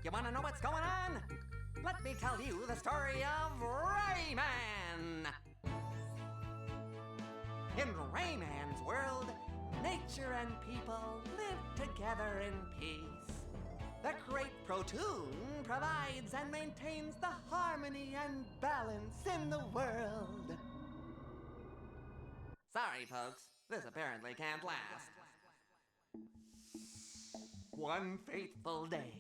You want to know what's going on? Let me tell you the story of Rayman! In Rayman's world, nature and people live together in peace. The great Protoon provides and maintains the harmony and balance in the world. Sorry, folks. This apparently can't last. One fateful day,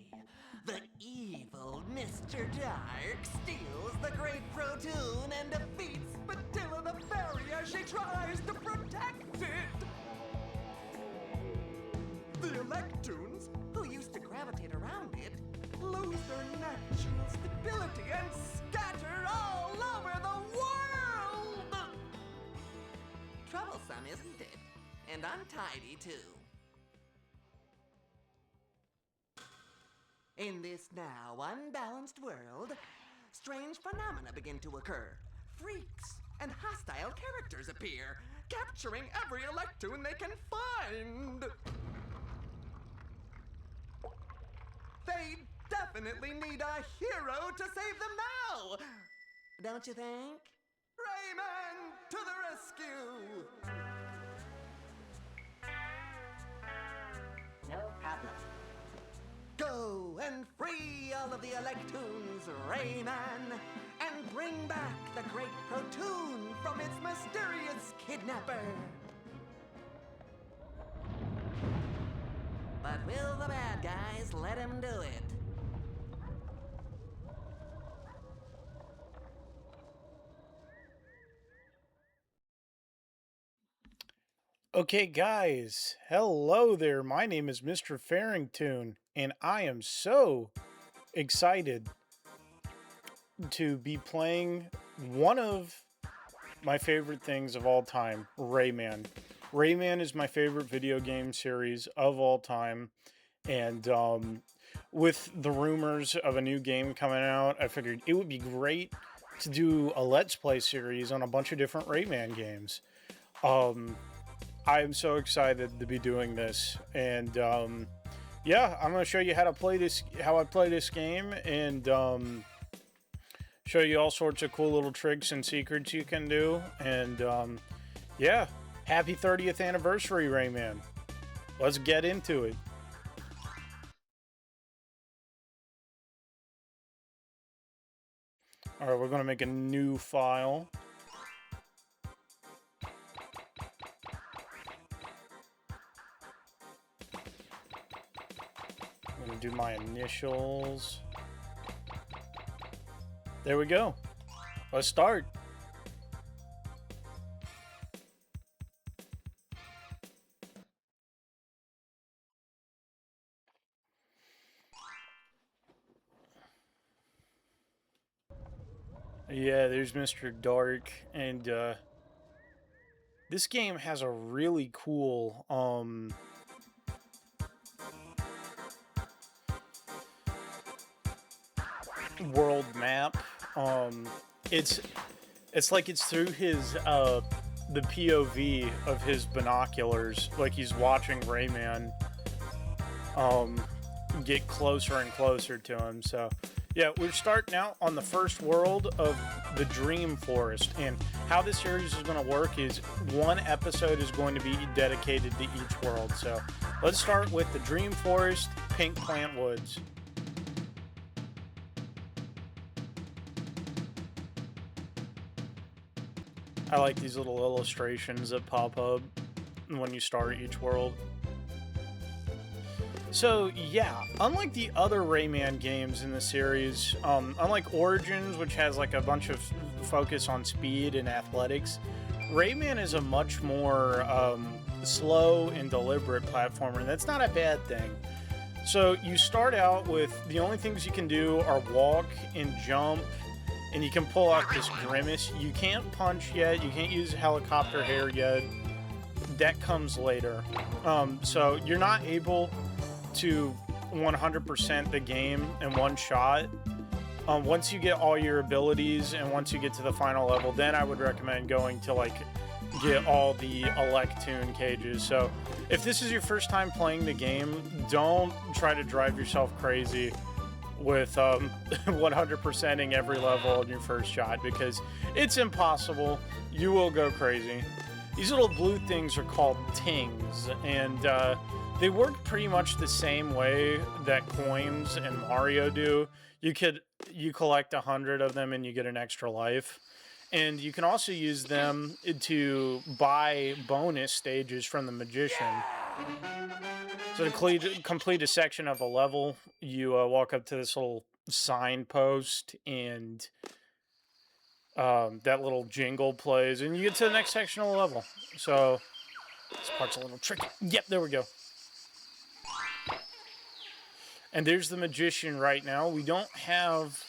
the evil Mr. Dark steals the great Protoon and defeats Spatilla the fairy as she tries to protect it. The Electoons, who used to gravitate around it, lose their natural stability and scatter all over the world! Troublesome, isn't it? And untidy, too. In this now unbalanced world, strange phenomena begin to occur. Freaks and hostile characters appear, capturing every Electoon they can find. They definitely need a hero to save them now! Don't you think? Rayman to the rescue! No problem. Go and free all of the Electoons, Rayman, and bring back the great Protoon from its mysterious kidnapper. But will the bad guys let him do it? Okay, guys, hello there. My name is Mr. Farrington, and I am so excited to be playing one of my favorite things of all time, Rayman. Rayman is my favorite video game series of all time, and with the rumors of a new game coming out, I figured it would be great to do a Let's Play series on a bunch of different Rayman games. I'm so excited to be doing this, and yeah, I'm going to show you how I play this game, and show you all sorts of cool little tricks and secrets you can do, and yeah, happy 30th anniversary, Rayman. Let's get into it. Alright, we're going to make a new file. I'm going to do my initials. There we go. Let's start. Yeah, there's Mr. Dark, and this game has a really cool world map. It's like it's through his the POV of his binoculars, like he's watching Rayman get closer and closer to him. So yeah, we're starting out on the first world of the Dream Forest, and how this series is going to work is one episode is going to be dedicated to each world. So let's start with the Dream Forest, Pink Plant Woods. I like these little illustrations that pop up when you start each world. So yeah, unlike the other Rayman games in the series, unlike Origins, which has like a bunch of focus on speed and athletics, Rayman is a much more slow and deliberate platformer, and that's not a bad thing. So you start out with the only things you can do are walk and jump, and you can pull out this grimace. You can't punch yet, you can't use helicopter hair yet. That comes later. So you're not able to 100% the game in one shot. Once you get all your abilities and once you get to the final level, then I would recommend going to like get all the Electoon cages. So if this is your first time playing the game, don't try to drive yourself crazy with 100%ing every level on your first shot, because it's impossible. You will go crazy. These little blue things are called tings, and they work pretty much the same way that coins in Mario do. You collect 100 of them and you get an extra life. And you can also use them to buy bonus stages from the magician. So to complete a section of a level, you walk up to this little signpost, and that little jingle plays, and you get to the next section of the level. So this part's a little tricky. Yep, there we go. And there's the magician right now. We don't have...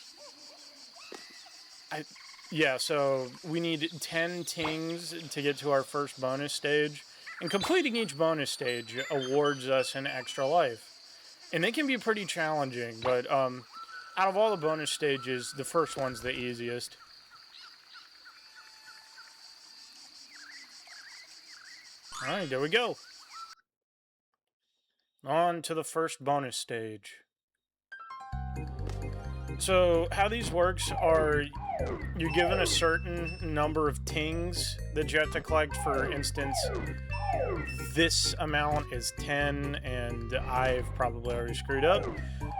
Yeah, so we need 10 tings to get to our first bonus stage. And completing each bonus stage awards us an extra life. And they can be pretty challenging, but out of all the bonus stages, the first one's the easiest. Alright, there we go. On to the first bonus stage. So how these works are, you're given a certain number of tings that you have to collect. For instance, this amount is 10, and I've probably already screwed up.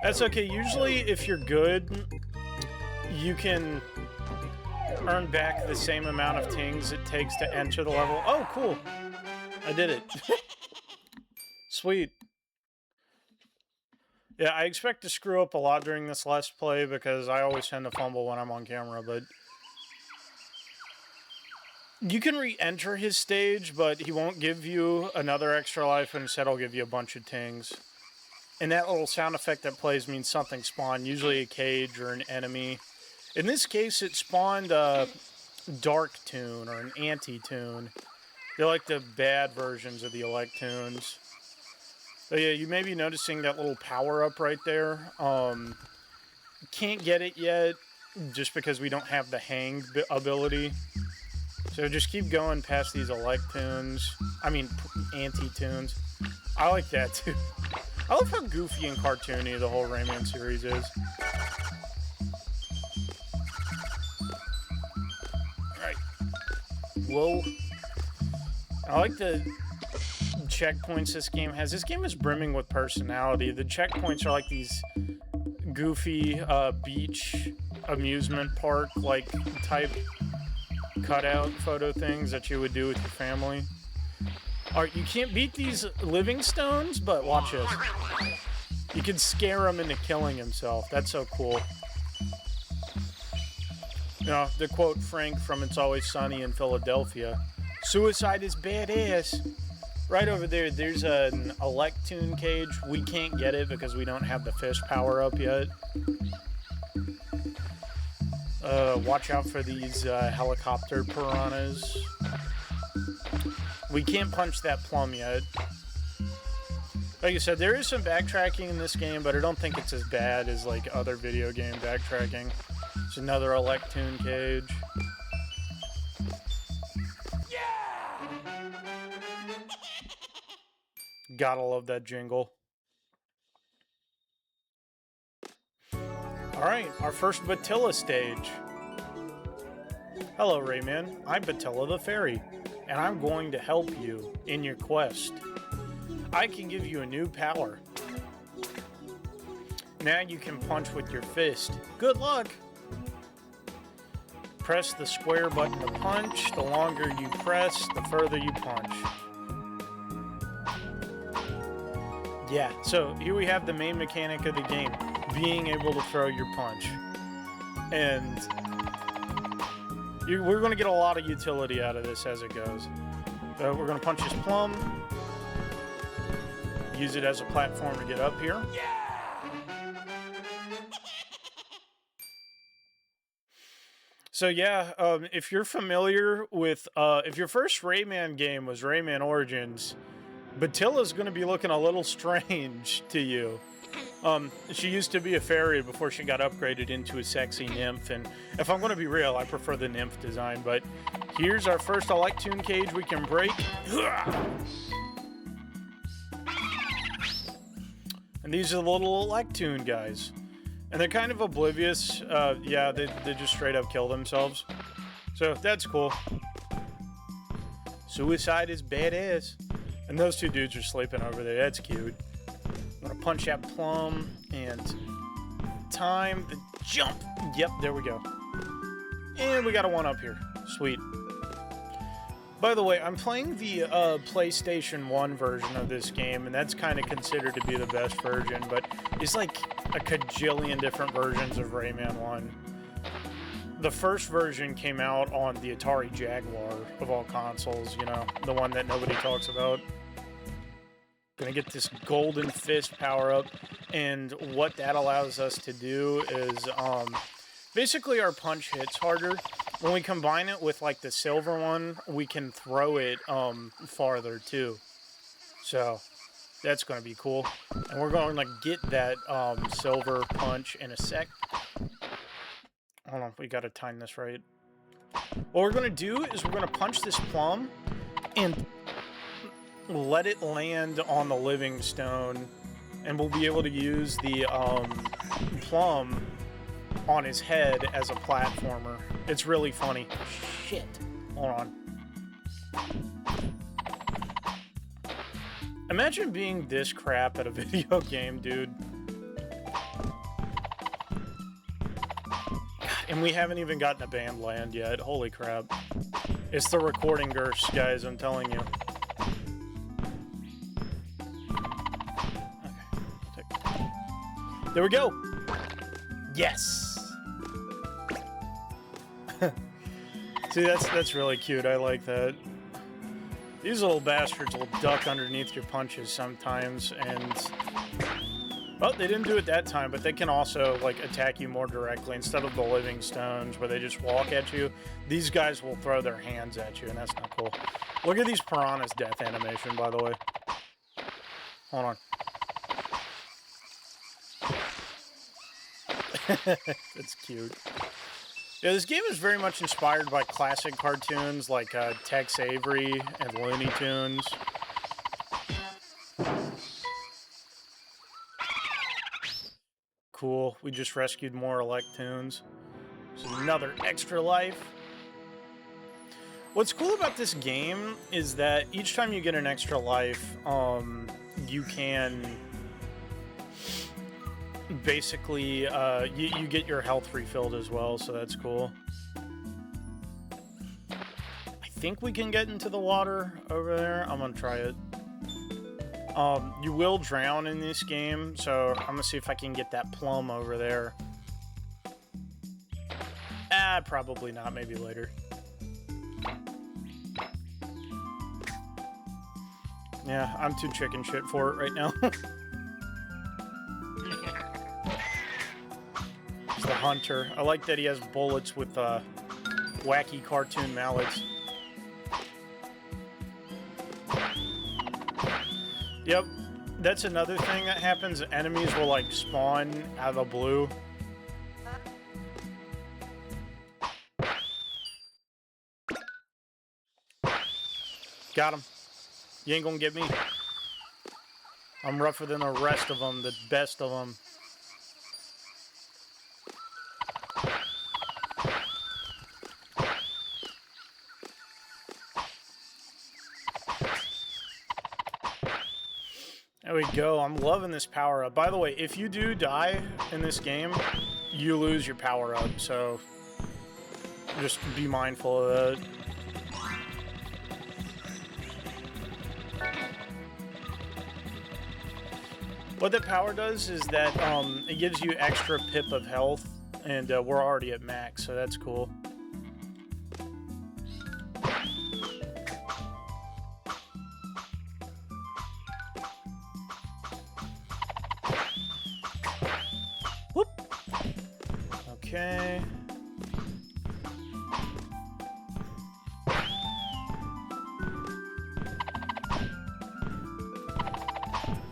That's okay. Usually, if you're good, you can earn back the same amount of tings it takes to enter the level. Oh, cool. I did it. Sweet. Yeah, I expect to screw up a lot during this Let's Play because I always tend to fumble when I'm on camera, but... You can re-enter his stage, but he won't give you another extra life, and instead he'll give you a bunch of tings. And that little sound effect that plays means something spawned, usually a cage or an enemy. In this case, it spawned a Dark Tune or an Anti-Tune. They're like the bad versions of the Electoons. So yeah, you may be noticing that little power-up right there. Can't get it yet, just because we don't have the hang ability. So just keep going past these Electoons. I mean, Anti-Tunes. I like that, too. I love how goofy and cartoony the whole Rayman series is. Alright. Whoa. I like the checkpoints this game has. This game is brimming with personality. The checkpoints are like these goofy beach amusement park like type cutout photo things that you would do with your family. Alright, you can't beat these living stones, but watch this. You can scare him into killing himself. That's so cool. You know, the quote Frank from It's Always Sunny in Philadelphia. Suicide is badass. Right over there, there's an Electoon cage. We can't get it because we don't have the fish power up yet. Watch out for these helicopter piranhas. We can't punch that plum yet. Like I said, there is some backtracking in this game, but I don't think it's as bad as like other video game backtracking. It's another Electoon cage. Gotta love that jingle. Alright, our first Batilla stage. Hello, Rayman. I'm Batilla the Fairy, and I'm going to help you in your quest. I can give you a new power. Now you can punch with your fist. Good luck! Press the square button to punch. The longer you press, the further you punch. Yeah, so here we have the main mechanic of the game, being able to throw your punch. And we're going to get a lot of utility out of this as it goes. So we're going to punch this plum, use it as a platform to get up here. So yeah, if you're familiar with, if your first Rayman game was Rayman Origins, Batilla's going to be looking a little strange to you. She used to be a fairy before she got upgraded into a sexy nymph, and if I'm going to be real, I prefer the nymph design, but here's our first Electoon cage we can break. And these are the little Electoon guys. And they're kind of oblivious. Yeah, they just straight up kill themselves. So that's cool. Suicide is badass. And those two dudes are sleeping over there. That's cute. I'm gonna punch that plum and time the jump. Yep, there we go. And we got a one up here. Sweet. By the way, I'm playing the PlayStation 1 version of this game, and that's kind of considered to be the best version, but it's like a cajillion different versions of Rayman 1. The first version came out on the Atari Jaguar of all consoles, you know, the one that nobody talks about. Gonna get this golden fist power up, and what that allows us to do is basically our punch hits harder. When we combine it with like the silver one, we can throw it farther too. So that's gonna be cool, and we're going to get that silver punch in a sec. Hold on, we gotta time this right. What we're gonna do is we're gonna punch this plum and let it land on the living stone, and we'll be able to use the plum on his head as a platformer. It's really funny. Shit. Hold on. Imagine being this crap at a video game, dude. And we haven't even gotten a band land yet. Holy crap. It's the recording curse, guys, I'm telling you. Okay. There we go. Yes. See, that's really cute. I like that. These little bastards will duck underneath your punches sometimes, and... Well, they didn't do it that time, but they can also, like, attack you more directly. Instead of the living stones where they just walk at you, these guys will throw their hands at you, and that's not cool. Look at these piranhas' death animation, by the way. Hold on. That's cute. Yeah, this game is very much inspired by classic cartoons like Tex Avery and Looney Tunes. Cool. We just rescued more Electoons. So another extra life. What's cool about this game is that each time you get an extra life, you can... basically, you get your health refilled as well, so that's cool. I think we can get into the water over there. I'm gonna try it. You will drown in this game, so I'm gonna see if I can get that plum over there. Probably not. Maybe later. Yeah, I'm too chicken shit for it right now. The hunter. I like that he has bullets with wacky cartoon mallets. Yep, that's another thing that happens. Enemies will like spawn out of the blue. Got him. You ain't gonna get me. I'm rougher than the rest of them, the best of them. There we go. I'm loving this power-up. By the way, if you do die in this game, you lose your power-up, so just be mindful of that. What that power does is that it gives you extra pip of health, and we're already at max, so that's cool. Whoop. Okay.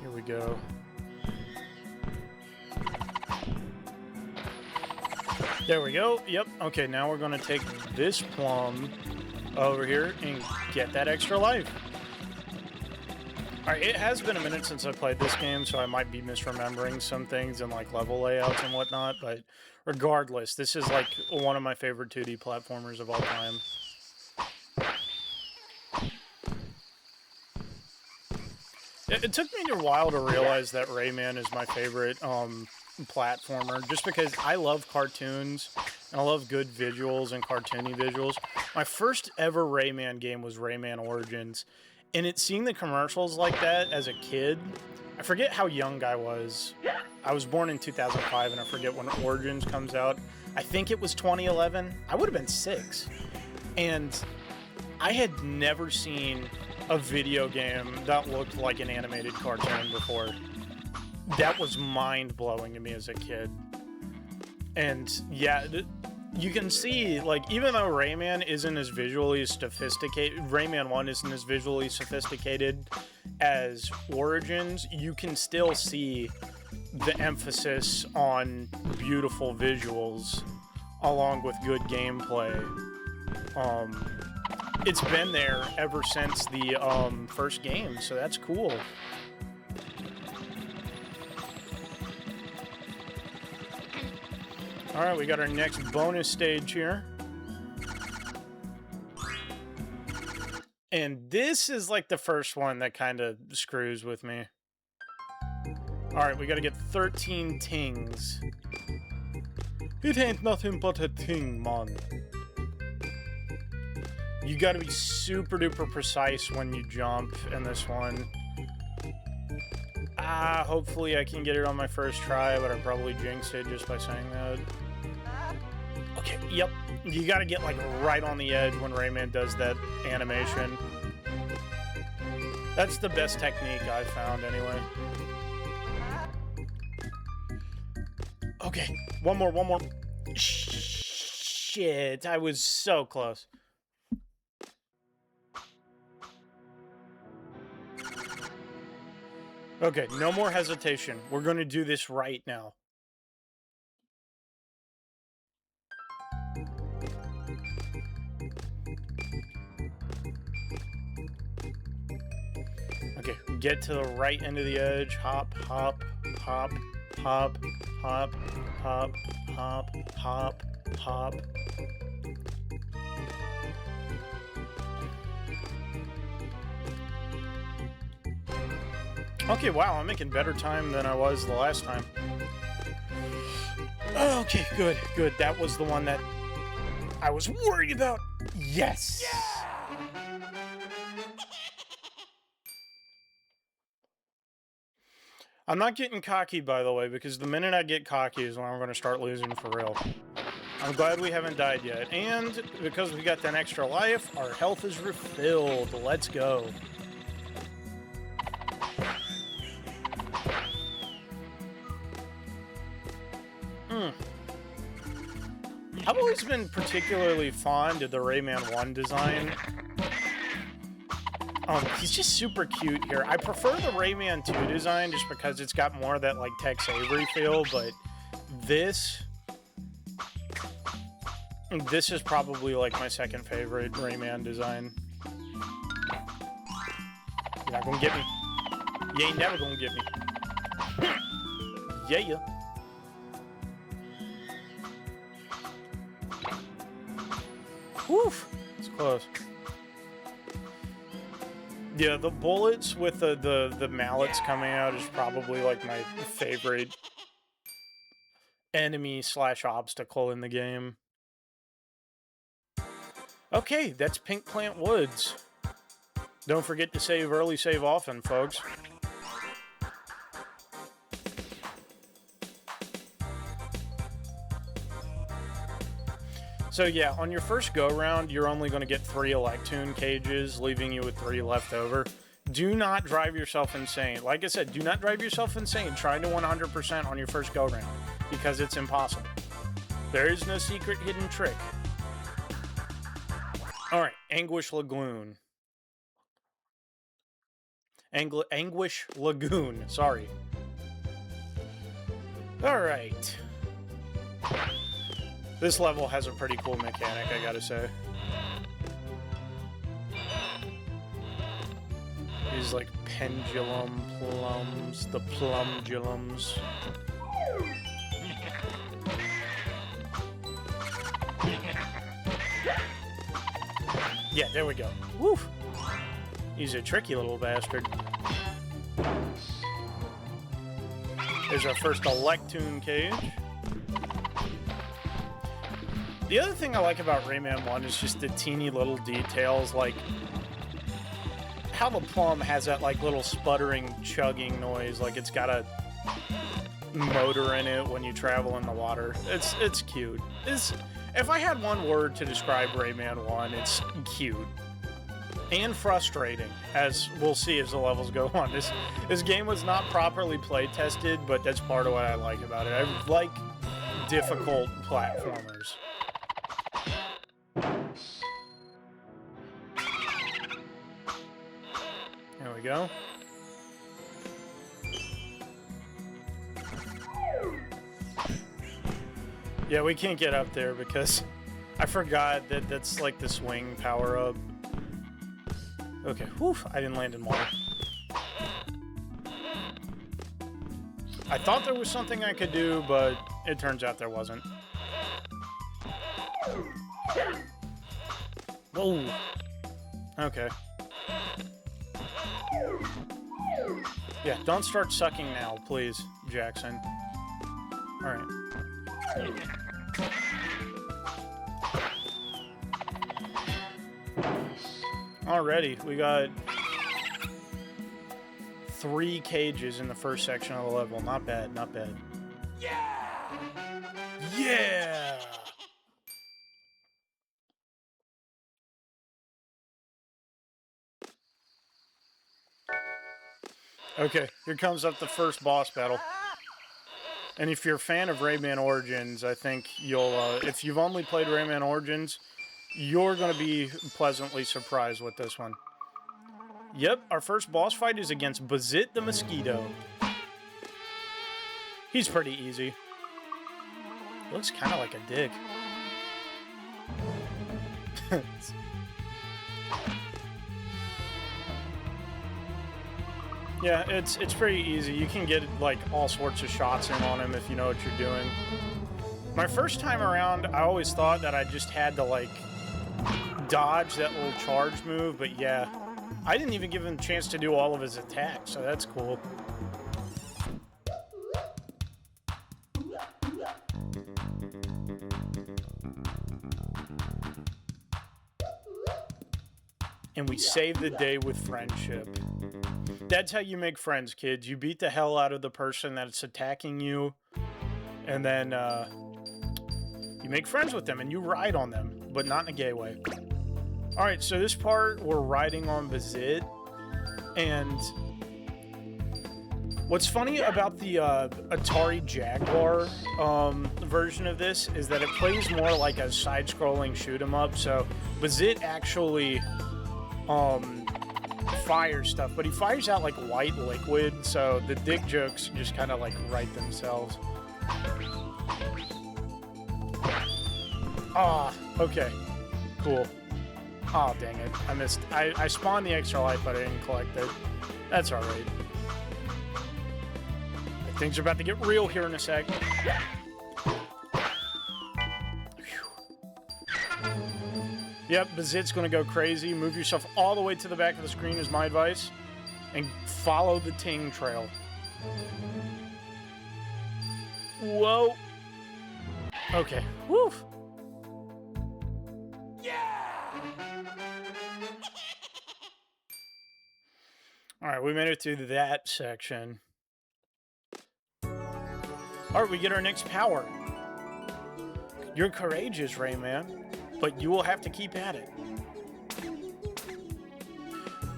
Here we go. There we go. Yep. Okay, now we're going to take this plum over here and get that extra life. Alright, it has been a minute since I played this game, so I might be misremembering some things and like level layouts and whatnot, but regardless, this is like one of my favorite 2D platformers of all time. It took me a while to realize that Rayman is my favorite platformer, just because I love cartoons, and I love good visuals and cartoony visuals. My first ever Rayman game was Rayman Origins, and seeing the commercials like that as a kid, I forget how young I was. I was born in 2005, and I forget when Origins comes out. I think it was 2011. I would have been 6. And I had never seen a video game that looked like an animated cartoon before. That was mind-blowing to me as a kid. And yeah, you can see, like, even though Rayman isn't as visually sophisticated, Rayman 1 isn't as visually sophisticated as Origins, you can still see the emphasis on beautiful visuals along with good gameplay. It's been there ever since the first game, so that's cool. Alright, we got our next bonus stage here. And this is like the first one that kind of screws with me. Alright, we gotta get 13 tings. It ain't nothing but a ting, man. You gotta be super duper precise when you jump in this one. Hopefully I can get it on my first try, but I probably jinxed it just by saying that. Okay, yep. You gotta get like right on the edge when Rayman does that animation. That's the best technique I've found anyway. Okay, one more. Shit, I was so close. Okay, no more hesitation. We're gonna do this right now. Okay, get to the right end of the edge. Hop, hop, hop, hop, hop, hop, hop, hop, hop. Okay, wow, I'm making better time than I was the last time. Okay, good. That was the one that I was worried about. Yes! Yeah! I'm not getting cocky, by the way, because the minute I get cocky is when I'm going to start losing for real. I'm glad we haven't died yet. And because we got that extra life, our health is refilled. Let's go. I've always been particularly fond of the Rayman 1 design. He's just super cute here. I prefer the Rayman 2 design just because it's got more of that, like, Tex Avery feel, but this is probably, like, my second favorite Rayman design. You're not gonna get me. You ain't never gonna get me. Yeah. Woof! It's close. Yeah, the bullets with the mallets coming out is probably like my favorite enemy / obstacle in the game. Okay, that's Pink Plant Woods. Don't forget to save early, save often, folks. So yeah, on your first go-round, you're only going to get 3 Electoon cages, leaving you with 3 left over. Do not drive yourself insane. Like I said, do not drive yourself insane trying to 100% on your first go-round, because it's impossible. There is no secret hidden trick. Alright, Anguish Lagoon. Anguish Lagoon, sorry. Alright. This level has a pretty cool mechanic, I gotta say. These, like, pendulum plums, the plumdulums. Yeah, there we go. Woof! He's a tricky little bastard. There's our first Electoon cage. The other thing I like about Rayman 1 is just the teeny little details, like how the plum has that like little sputtering, chugging noise, like it's got a motor in it when you travel in the water. It's cute. If I had one word to describe Rayman 1, it's cute. And frustrating, as we'll see as the levels go on. This game was not properly play-tested, but that's part of what I like about it. I like difficult platformers. There we go. Yeah, we can't get up there because I forgot that that's like the swing power-up. Okay, whew, I didn't land in water. I thought there was something I could do, but it turns out there wasn't. Whoa. Okay. Yeah, don't start sucking now, please, Jackson. Alright. Alrighty, we got 3 cages in the first section of the level. Not bad, not bad. Yeah! Yeah! Okay, here comes up the first boss battle. And if you're a fan of Rayman Origins, I think you'll, if you've only played Rayman Origins, you're going to be pleasantly surprised with this one. Yep, our first boss fight is against Bazit the Mosquito. He's pretty easy. He looks kind of like a dick. Yeah, it's pretty easy. You can get, like, all sorts of shots in on him if you know what you're doing. My first time around, I always thought that I just had to, like, dodge that little charge move, but yeah. I didn't even give him a chance to do all of his attacks, so that's cool. And we save the day with friendship. That's how you make friends, kids. You beat the hell out of the person that's attacking you, and then you make friends with them, and you ride on them, but not in a gay way. Alright, so this part, we're riding on Bazit, and what's funny about the Atari Jaguar version of this is that it plays more like a side-scrolling shoot-'em-up, so Bazit actually fires stuff, but he fires out like white liquid, so the dick jokes just kind of like write themselves. Ah, okay, cool. Oh, dang it. I missed. I spawned the extra life, but I didn't collect it. That's alright. Things are about to get real here in a sec. Yep, Bazit's gonna go crazy. Move yourself all the way to the back of the screen is my advice. And follow the ting trail. Whoa. Okay. Woo. Alright, we made it through that section. Alright, we get our next power. You're courageous, Rayman, but you will have to keep at it.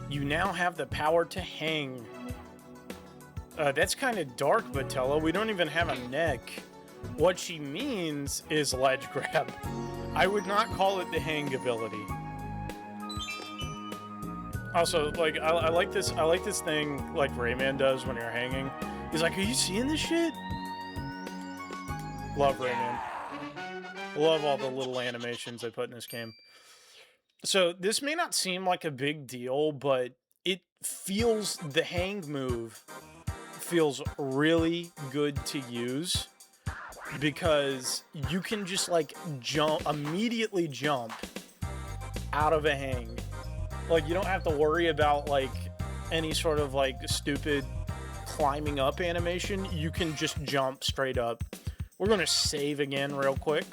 You now have the power to hang. That's kind of dark, Batella. We don't even have a neck. What she means is ledge grab. I would not call it the hang ability. Also, like, I like this thing like Rayman does when you're hanging. He's like, are you seeing this shit? Love Rayman. Love all the little animations they put in this game. So, this may not seem like a big deal, but it feels, the hang move feels really good to use because you can just like immediately jump out of a hang. Like, you don't have to worry about like any sort of like stupid climbing up animation. You can just jump straight up. We're gonna save again real quick.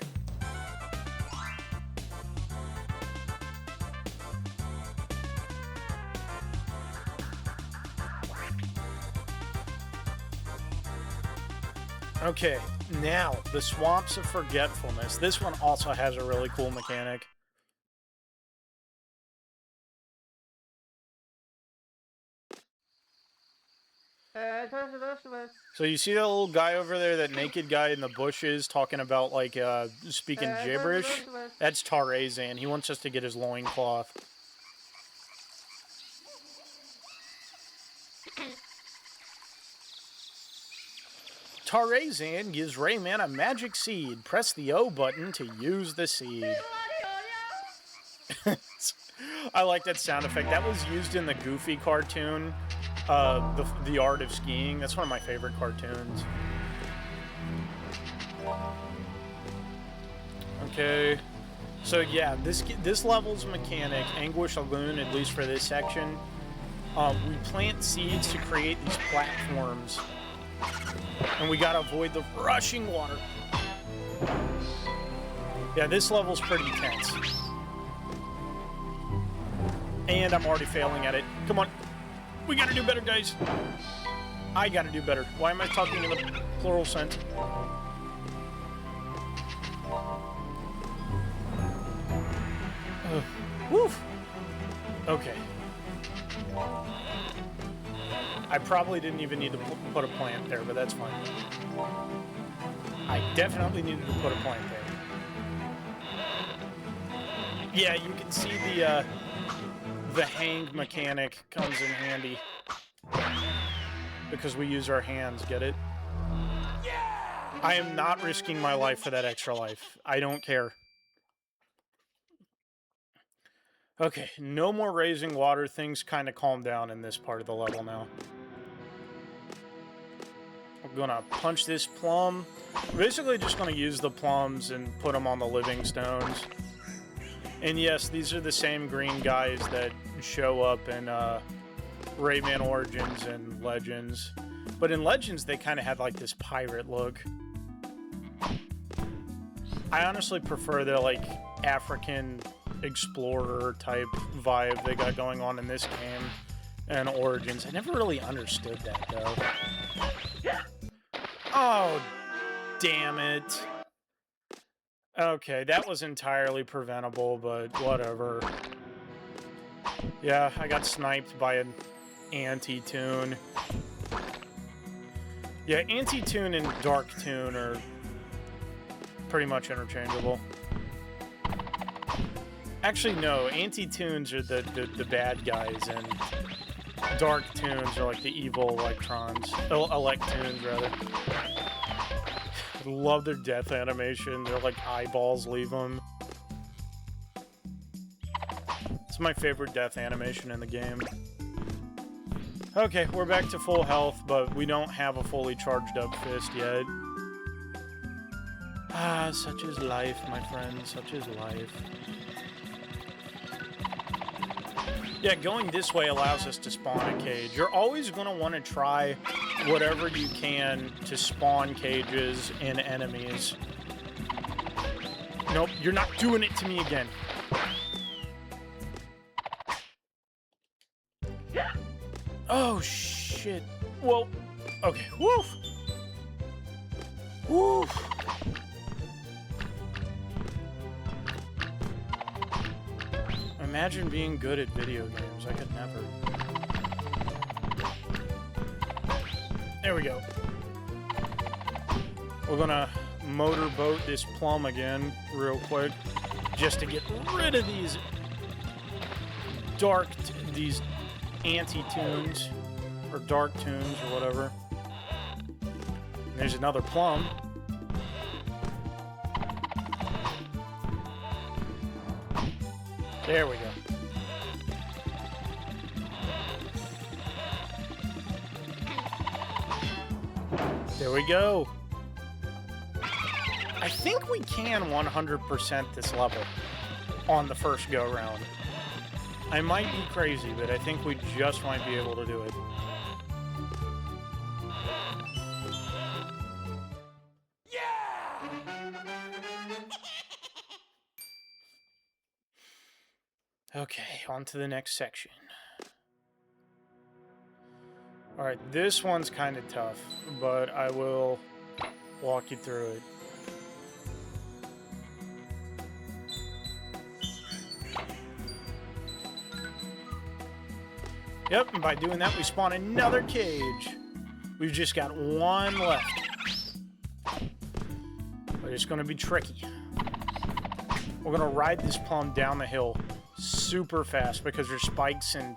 Okay, now the Swamps of Forgetfulness. This one also has a really cool mechanic. So you see that little guy over there, that naked guy in the bushes talking about, like, speaking gibberish? That's Tarazan. He wants us to get his loincloth. Tarazan gives Rayman a magic seed. Press the O button to use the seed. I like that sound effect. That was used in the Goofy cartoon, the Art of Skiing. That's one of my favorite cartoons. Okay, so yeah, this level's mechanic, Anguish Lagoon, at least for this section, we plant seeds to create these platforms, and we gotta avoid the rushing water. Yeah, this level's pretty tense. And I'm already failing at it. Come on. We gotta do better, guys. I gotta do better. Why am I talking in the plural sense? Woof. Okay. I probably didn't even need to put a plant there, but that's fine. I definitely needed to put a plant there. Yeah, you can see the hang mechanic comes in handy because we use our hands, get it? I am not risking my life for that extra life. I don't care. Okay, no more raising water. Things kind of calm down in this part of the level now. I'm gonna punch this plum. Basically just gonna use the plums and put them on the living stones. And yes, these are the same green guys that show up in Rayman Origins and Legends. But in Legends, they kind of had like this pirate look. I honestly prefer their like African explorer type vibe they got going on in this game and Origins. I never really understood that though. Oh, damn it. Okay, that was entirely preventable, but whatever. Yeah, I got sniped by an anti-tune. Yeah, anti-tune and dark tune are pretty much interchangeable. Actually, no, anti-tunes are the bad guys, and dark tunes are like the evil electrons. Electoons, rather. Love their death animation. They're like eyeballs leave them. It's my favorite death animation in the game. Okay, we're back to full health, but we don't have a fully charged up fist yet. Ah, such is life, my friend. Such is life. Yeah, going this way allows us to spawn a cage. You're always going to want to try whatever you can to spawn cages in enemies. Nope, you're not doing it to me again. Oh, shit. Well, okay. Woof. Woof. Imagine being good at video games. I could never. There we go. We're gonna motorboat this plum again real quick just to get rid of these these anti-tunes or dark tunes or whatever. And there's another plum. There we go. There we go. I think we can 100% this level on the first go-round. I might be crazy, but I think we just might be able to do it. Yeah! Okay, on to the next section. Alright, this one's kind of tough, but I will walk you through it. Yep, and by doing that, we spawn another cage. We've just got one left. But it's going to be tricky. We're going to ride this plum down the hill super fast because there's spikes and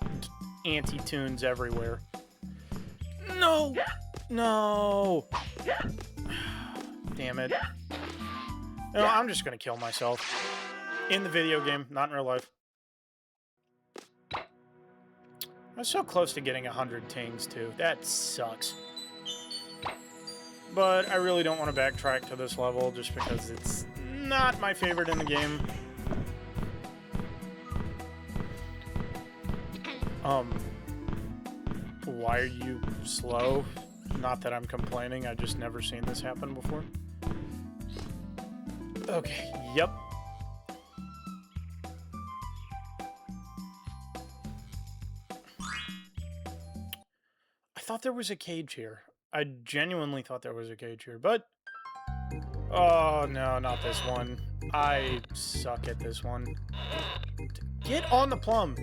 anti-tunes everywhere. No! No! Damn it. No, I'm just going to kill myself. In the video game, not in real life. I was so close to getting 100 tings, too. That sucks. But I really don't want to backtrack to this level just because it's not my favorite in the game. Why are you slow? Not that I'm complaining, I've just never seen this happen before. Okay, yep. I thought there was a cage here. I genuinely thought there was a cage here, but... Oh, no, not this one. I suck at this one. Get on the plum!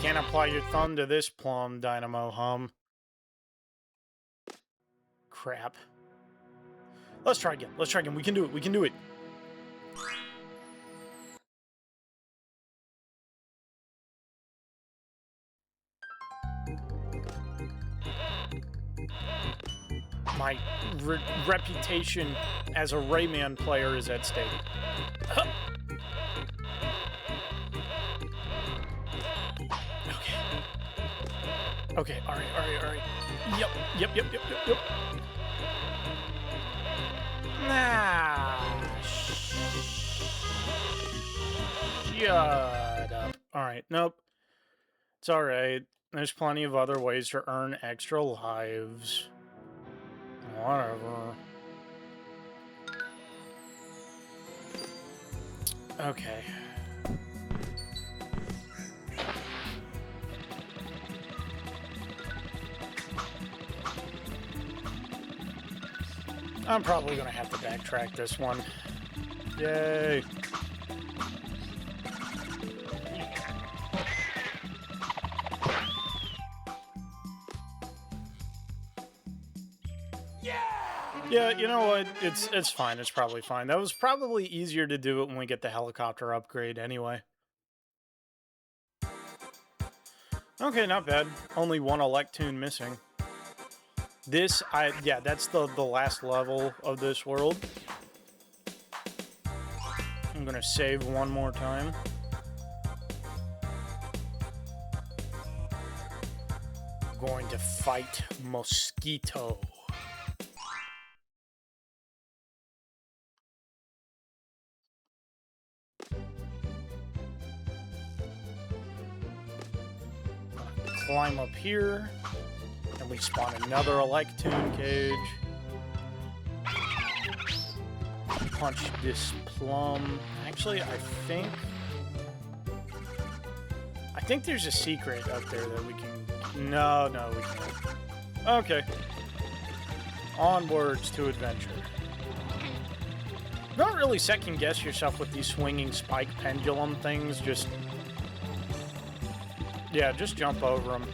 Can't apply your thumb to this plum, Dynamo Hum. Crap. Let's try again. Let's try again. We can do it. We can do it. My reputation as a Rayman player is at stake. Okay, alright. Yep. Nah. Shut up. Alright, nope. It's alright. There's plenty of other ways to earn extra lives. Whatever. Okay. I'm probably going to have to backtrack this one. Yay. Yeah, you know what? It's fine. It's probably fine. That was probably easier to do it when we get the helicopter upgrade anyway. Okay, not bad. Only one Electoon missing. This, yeah, that's the last level of this world. I'm gonna save one more time. I'm going to fight Mosquito. Climb up here, and we spawn another Electoon cage. Punch this plum. Actually, I think there's a secret up there that we can... No, we can't. Okay. Onwards to adventure. Don't really second guess yourself with these swinging spike pendulum things, just... Yeah, just jump over them.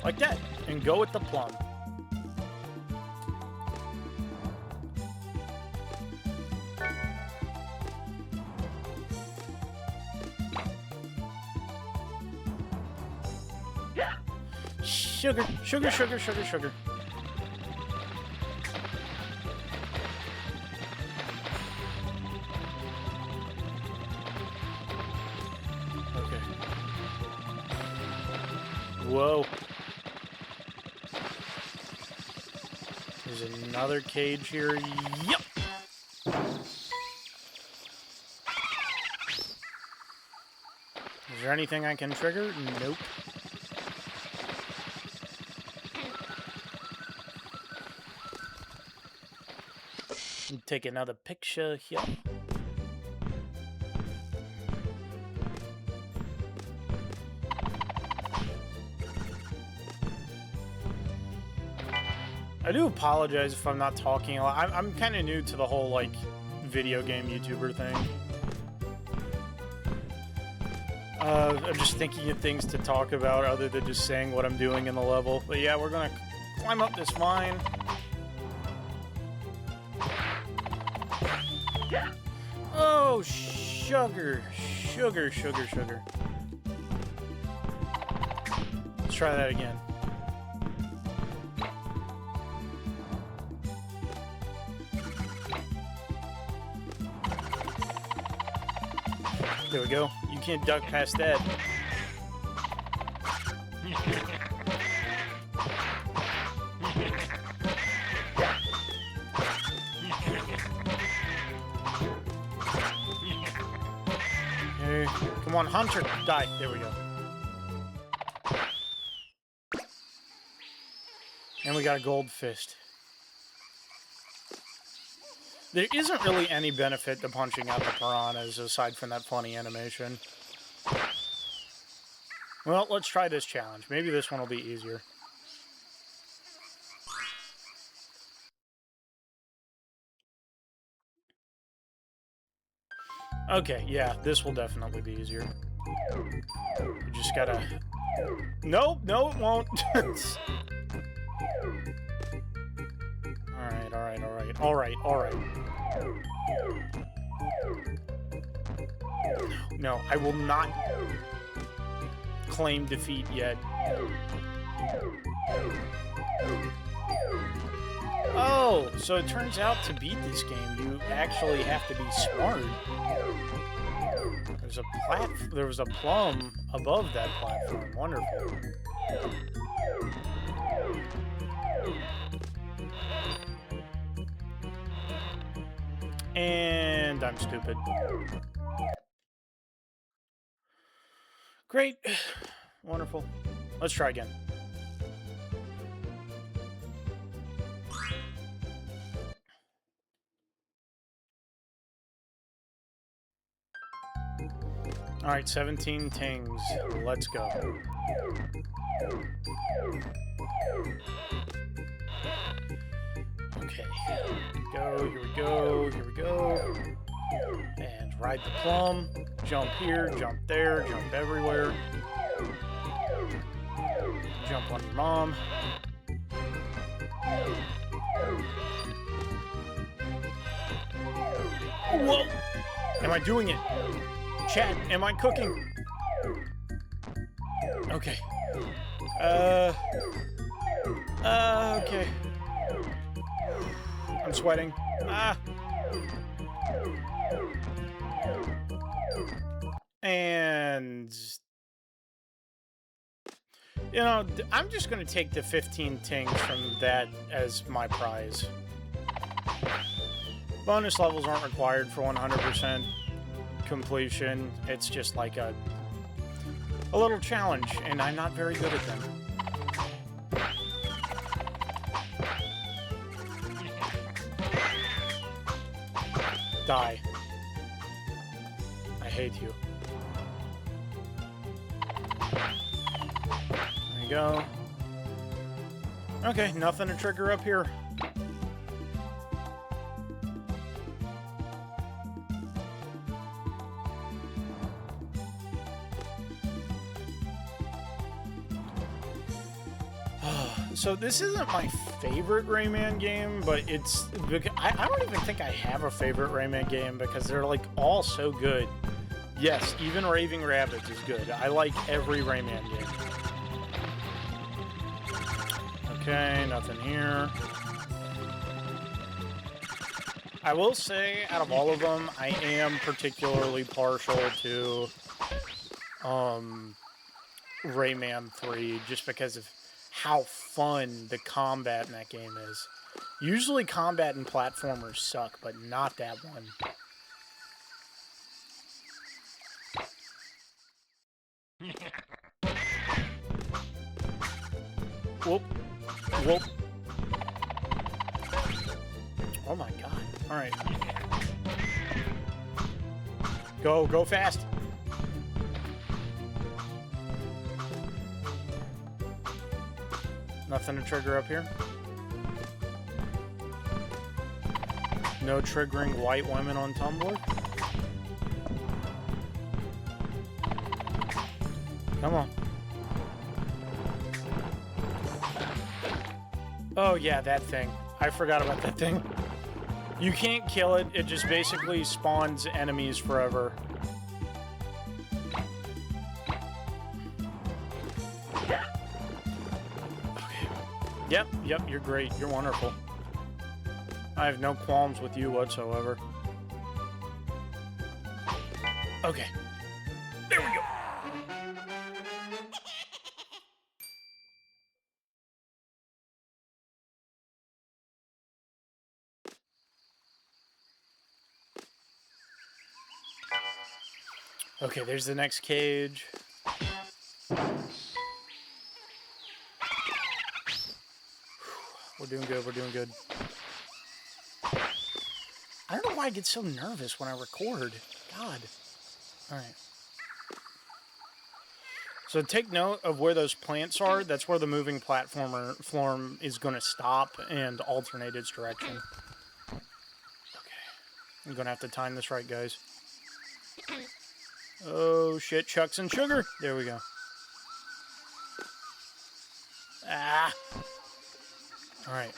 Like that. And go with the plum. Sugar, sugar, sugar, sugar, sugar. Okay. Whoa. There's another cage here. Yep. Is there anything I can trigger? Nope. Take another picture here. I do apologize if I'm not talking a lot. I'm kind of new to the whole, like, video game YouTuber thing. I'm just thinking of things to talk about other than just saying what I'm doing in the level. But yeah, we're gonna climb up this vine. Oh, sugar. Sugar, sugar, sugar. Let's try that again. There we go. You can't duck past that. Okay. Come on, Hunter. Die. There we go. And we got a gold fist. There isn't really any benefit to punching out the piranhas aside from that funny animation. Well, let's try this challenge. Maybe this one will be easier. Okay, yeah, this will definitely be easier. You just gotta... Nope, no, it won't. Alright, alright, alright, alright, alright. No, I will not claim defeat yet. Oh, so it turns out to beat this game, you actually have to be smart. There was a plum above that platform. Wonderful. And I'm stupid. Great. Wonderful. Let's try again. Alright, 17 tings. Let's go. Okay. Here we go, here we go. And ride the plum. Jump here, jump there, jump everywhere. Jump on your mom. Whoa! Am I doing it? Chat, am I cooking? Okay. Okay. I'm sweating. Ah! And... you know, I'm just going to take the 15 tings from that as my prize. Bonus levels aren't required for 100% completion. It's just like a little challenge, and I'm not very good at them. Die. I hate you. There you go. Okay, nothing to trigger up here. So this isn't my favorite Rayman game, but it's... I don't even think I have a favorite Rayman game because they're, like, all so good. Yes, even Raving Rabbids is good. I like every Rayman game. Okay, nothing here. I will say, out of all of them, I am particularly partial to Rayman 3, just because of how fun the combat in that game is. Usually combat in platformers suck, but not that one. Whoop. Whoop. Oh my god. Alright. Go fast. Nothing to trigger up here. No triggering white women on Tumblr. Come on. Oh yeah, that thing. I forgot about that thing. You can't kill it, it just basically spawns enemies forever. Okay. Yep, you're great. You're wonderful. I have no qualms with you whatsoever. Okay. There we go. Okay, there's the next cage. We're doing good, we're doing good. I don't know why I get so nervous when I record. God. Alright. So take note of where those plants are. That's where the moving platform is going to stop and alternate its direction. Okay. I'm going to have to time this right, guys. Oh, shit. Chucks and sugar. There we go. Ah. Alright.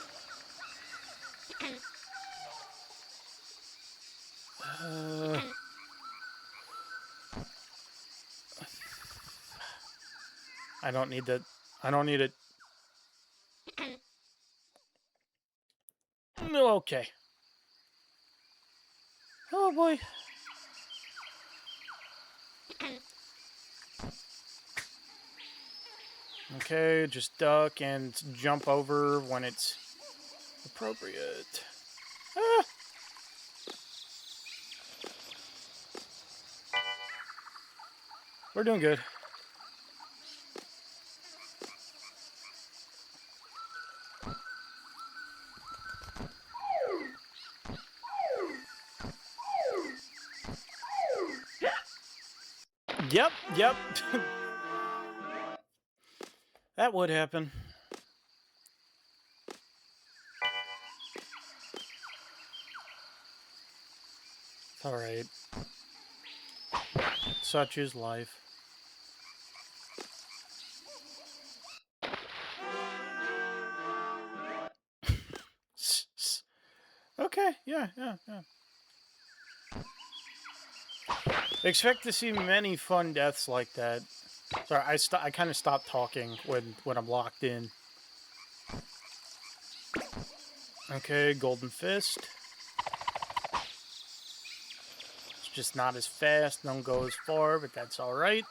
I don't need that. I don't need it. No, okay. Oh, boy. Okay, just duck and jump over when it's appropriate. Ah! We're doing good. Yep. That would happen. It's alright. Such is life. Okay, yeah. Expect to see many fun deaths like that. Sorry, I kind of stopped talking when I'm locked in. Okay, golden fist. It's just not as fast, don't go as far, but that's alright.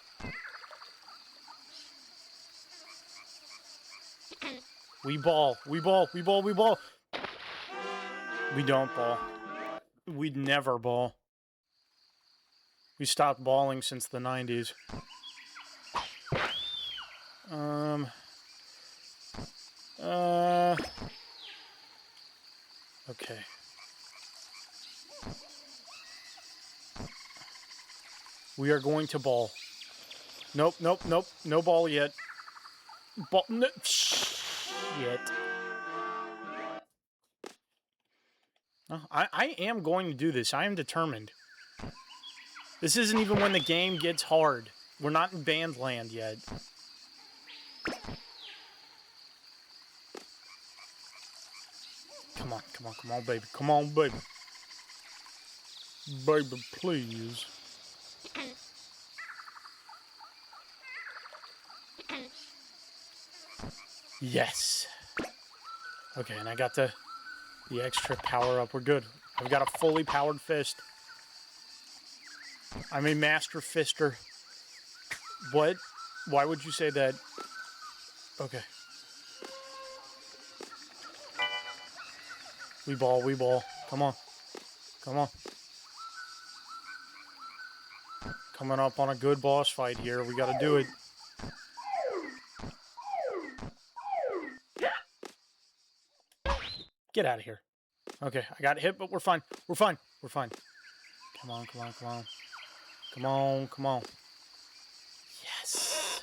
We ball. We don't ball. We'd never ball. We stopped balling since the 90s. Okay. We are going to ball. Nope. No ball yet. Ball. No, shit. Oh, I am going to do this. I am determined. This isn't even when the game gets hard. We're not in band land yet. Come on, baby. Come on, baby. Baby, please. Yes. Okay, and I got the extra power up. We're good. I've got a fully powered fist. I'm a master fister. What? Why would you say that? Okay. We ball, we ball. Come on. Come on. Coming up on a good boss fight here. We gotta do it. Get out of here. Okay, I got hit, but we're fine. We're fine. We're fine. Come on, come on, come on. Come on, come on. Yes.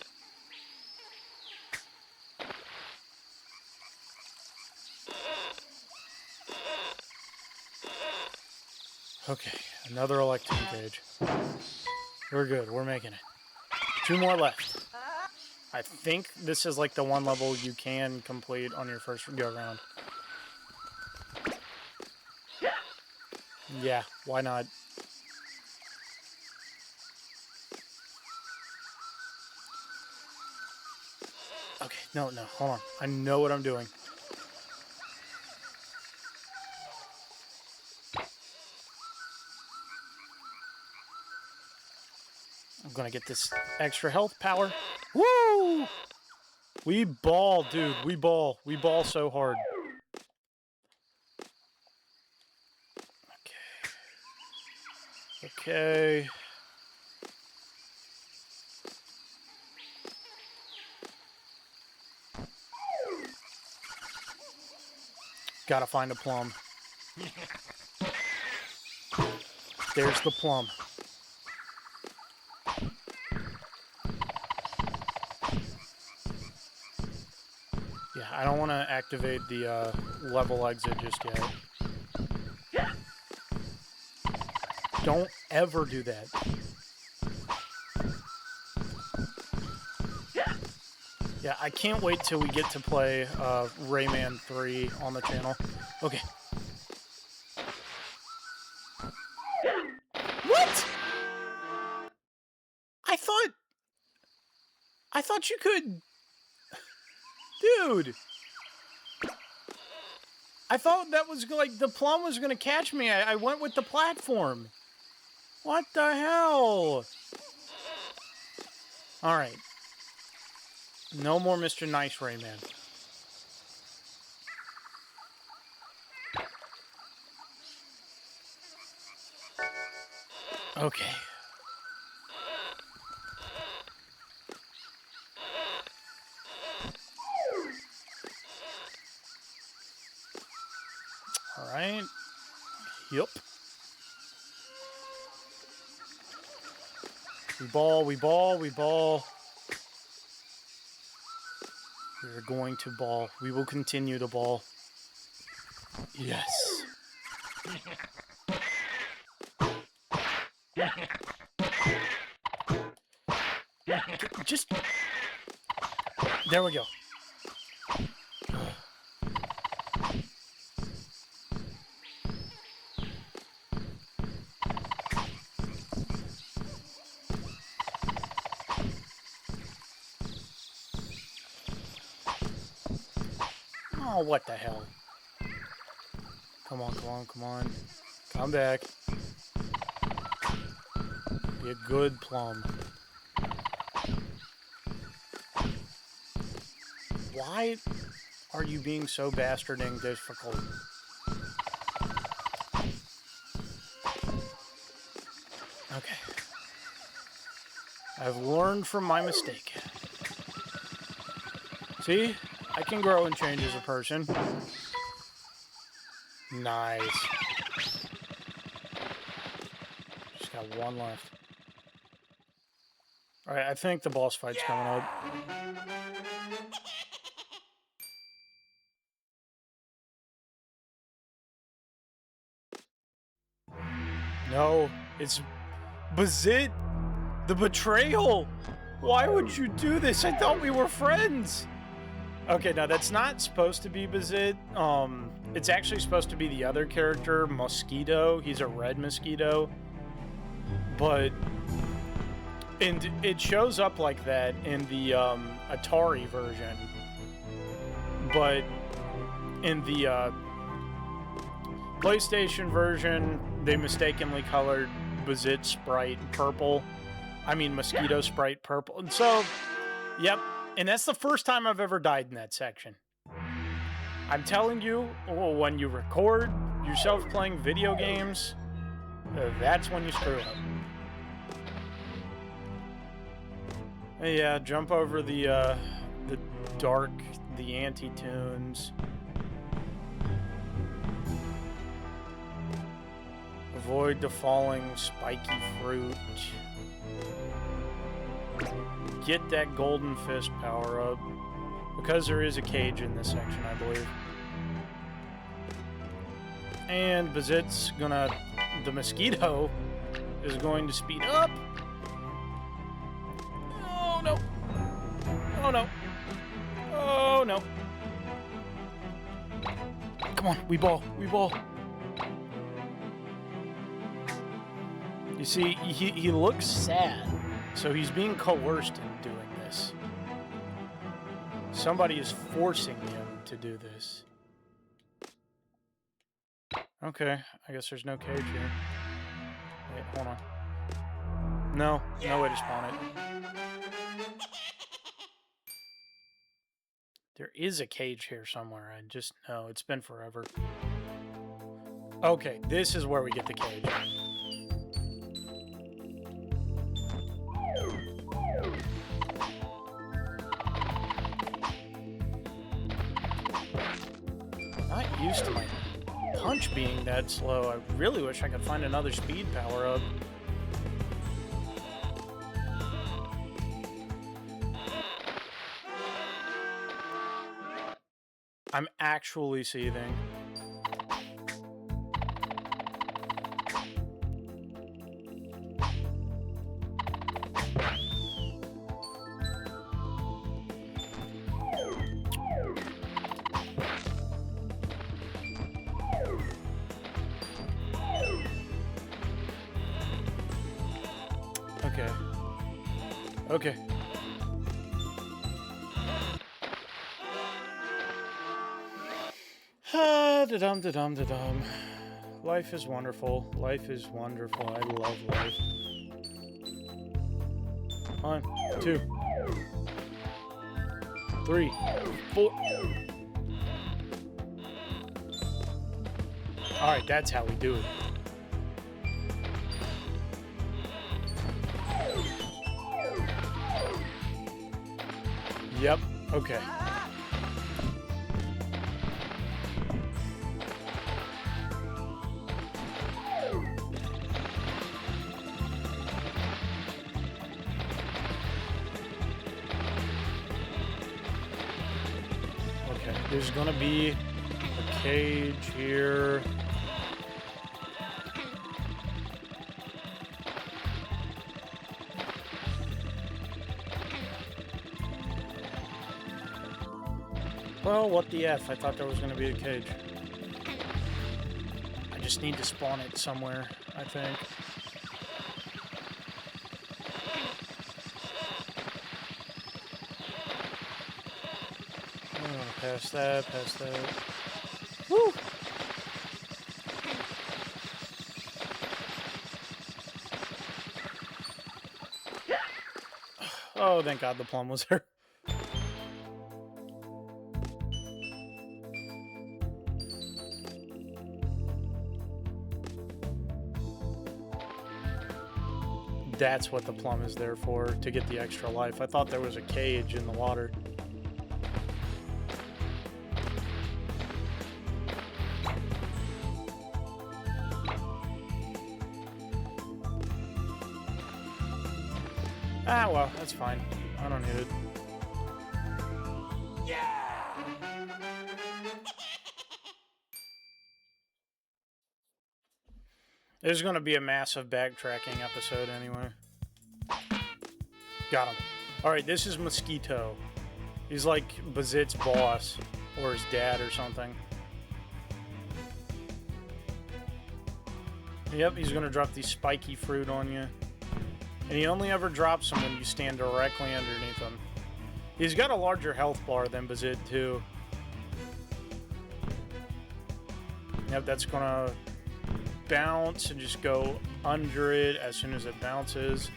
Okay, another electric cage. We're good. We're making it. 2 more left. I think this is like the one level you can complete on your first go round. Yeah, why not? Okay, no, hold on. I know what I'm doing. I'm gonna get this extra health power. Woo! We ball, dude. We ball. We ball so hard. Okay. Gotta find a plum. There's the plum. Yeah, I don't want to activate the level exit just yet. Don't ever do that. Yeah, I can't wait till we get to play Rayman 3 on the channel. Okay. What? I thought you could... Dude! I thought that was like the plum was gonna catch me. I went with the platform. What the hell? Alright. No more Mr. Nice Rayman. Okay. Alright. Yup. We ball, we ball, we ball. We're going to ball. We will continue to ball. Yes. Just... There we go. Oh, what the hell? Come on, come on, come on. Come back. Be a good plum. Why are you being so bastarding difficult? Okay. I've learned from my mistake. See? I can grow and change as a person. Nice. Just got one left. Alright, I think the boss fight's coming up. No, it's Bazit! The betrayal! Why would you do this? I thought we were friends! Okay, now that's not supposed to be Bazit. It's actually supposed to be the other character, Mosquito. He's a red mosquito. But... And it shows up like that in the Atari version. But In the PlayStation version, they mistakenly colored Bazit sprite purple. I mean, Mosquito sprite purple. And so, yep. And that's the first time I've ever died in that section. I'm telling you, when you record yourself playing video games, that's when you screw up. Yeah, jump over the dark, the anti-tunes. Avoid the falling spiky fruit. Get that golden fist power up. Because there is a cage in this section, I believe. And Bazit's gonna... The mosquito is going to speed up. Oh, no. Oh, no. Oh, no. Come on, we ball. We ball. You see, he looks sad, so he's being coerced in doing this. Somebody is forcing him to do this. Okay, I guess there's no cage here. Wait, hold on. No way to spawn it. There is a cage here somewhere, I just know. It's been forever. Okay, this is where we get the cage. Not used to my punch being that slow. I really wish I could find another speed power up. I'm actually seething. Okay. Da-dum-da-dum-da-dum. Life is wonderful. Life is wonderful. I love life. 1, 2, 3, 4. Alright, that's how we do it. Yep, okay. Okay, there's gonna be a cage here. Well, what the F? I thought there was going to be a cage. I just need to spawn it somewhere, I think. Oh, past that, past that. Woo! Oh, thank God the plum was there. That's what the plum is there for, to get the extra life. I thought there was a cage in the water. Ah, well, that's fine. I don't need it. Yeah! There's going to be a massive backtracking episode anyway. Got him. Alright, this is Mosquito. He's like Bazit's boss, or his dad or something. Yep, he's going to drop these spiky fruit on you. And he only ever drops them when you stand directly underneath him. He's got a larger health bar than Bazit too. Yep, that's gonna bounce and just go under it as soon as it bounces.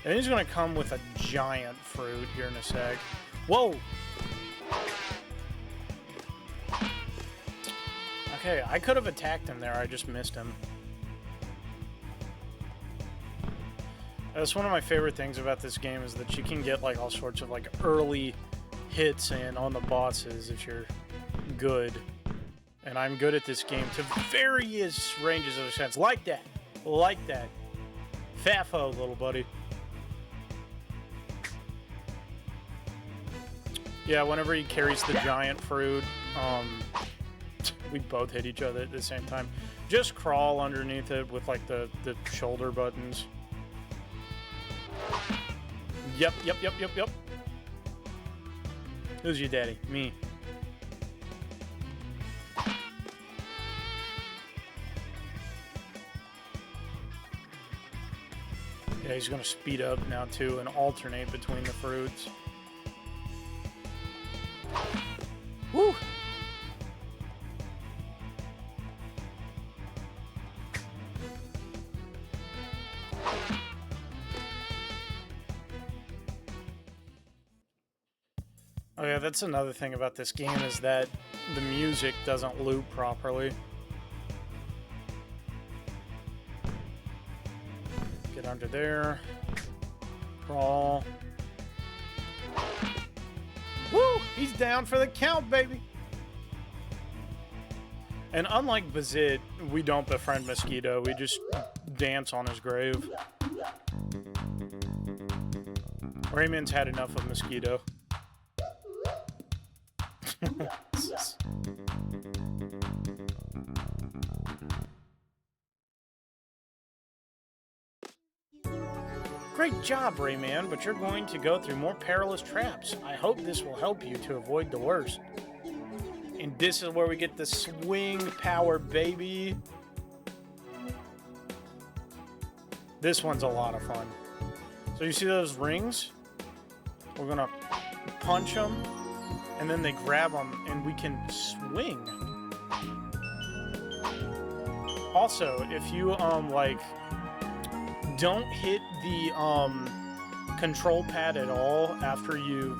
And he's gonna come with a giant fruit here in a sec. Whoa! Okay, I could have attacked him there, I just missed him. That's one of my favorite things about this game is that you can get like all sorts of like early hits in on the bosses if you're good. And I'm good at this game to various ranges of sense. Like that. Like that. Fafo, little buddy. Yeah, whenever he carries the giant fruit, we both hit each other at the same time. Just crawl underneath it with like the shoulder buttons. Yep. Who's your daddy? Me. Yeah, he's gonna speed up now too and alternate between the fruits. Woo! Oh yeah, that's another thing about this game is that the music doesn't loop properly. Get under there. Crawl. Woo! He's down for the count, baby! And unlike Bazit, we don't befriend Mosquito. We just dance on his grave. Rayman's had enough of Mosquito. Great job, Rayman, but you're going to go through more perilous traps. I hope this will help you to avoid the worst. And this is where we get the swing power, baby. This one's a lot of fun. So you see those rings? We're gonna punch them, and then they grab them, and we can swing. Also, if you, like, don't hit the, control pad at all after you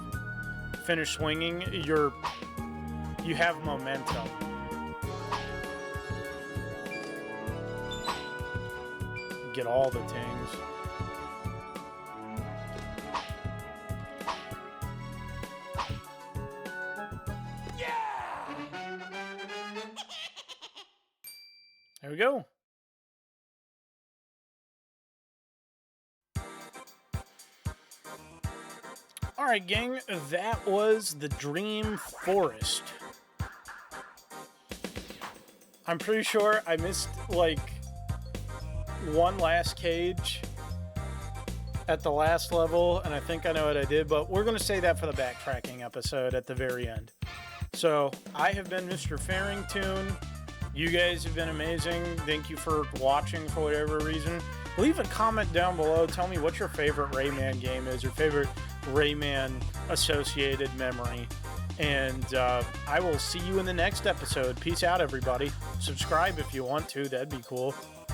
finish swinging, you have momentum. Get all the tings. There we go. Alright, gang, that was the Dream Forest. I'm pretty sure I missed, like, one last cage at the last level, and I think I know what I did, but we're going to say that for the backtracking episode at the very end. So, I have been Mr. Farrington. You guys have been amazing. Thank you for watching for whatever reason. Leave a comment down below. Tell me what your favorite Rayman game is, your favorite Rayman associated memory. And I will see you in the next episode. Peace out, everybody. Subscribe if you want to. That'd be cool.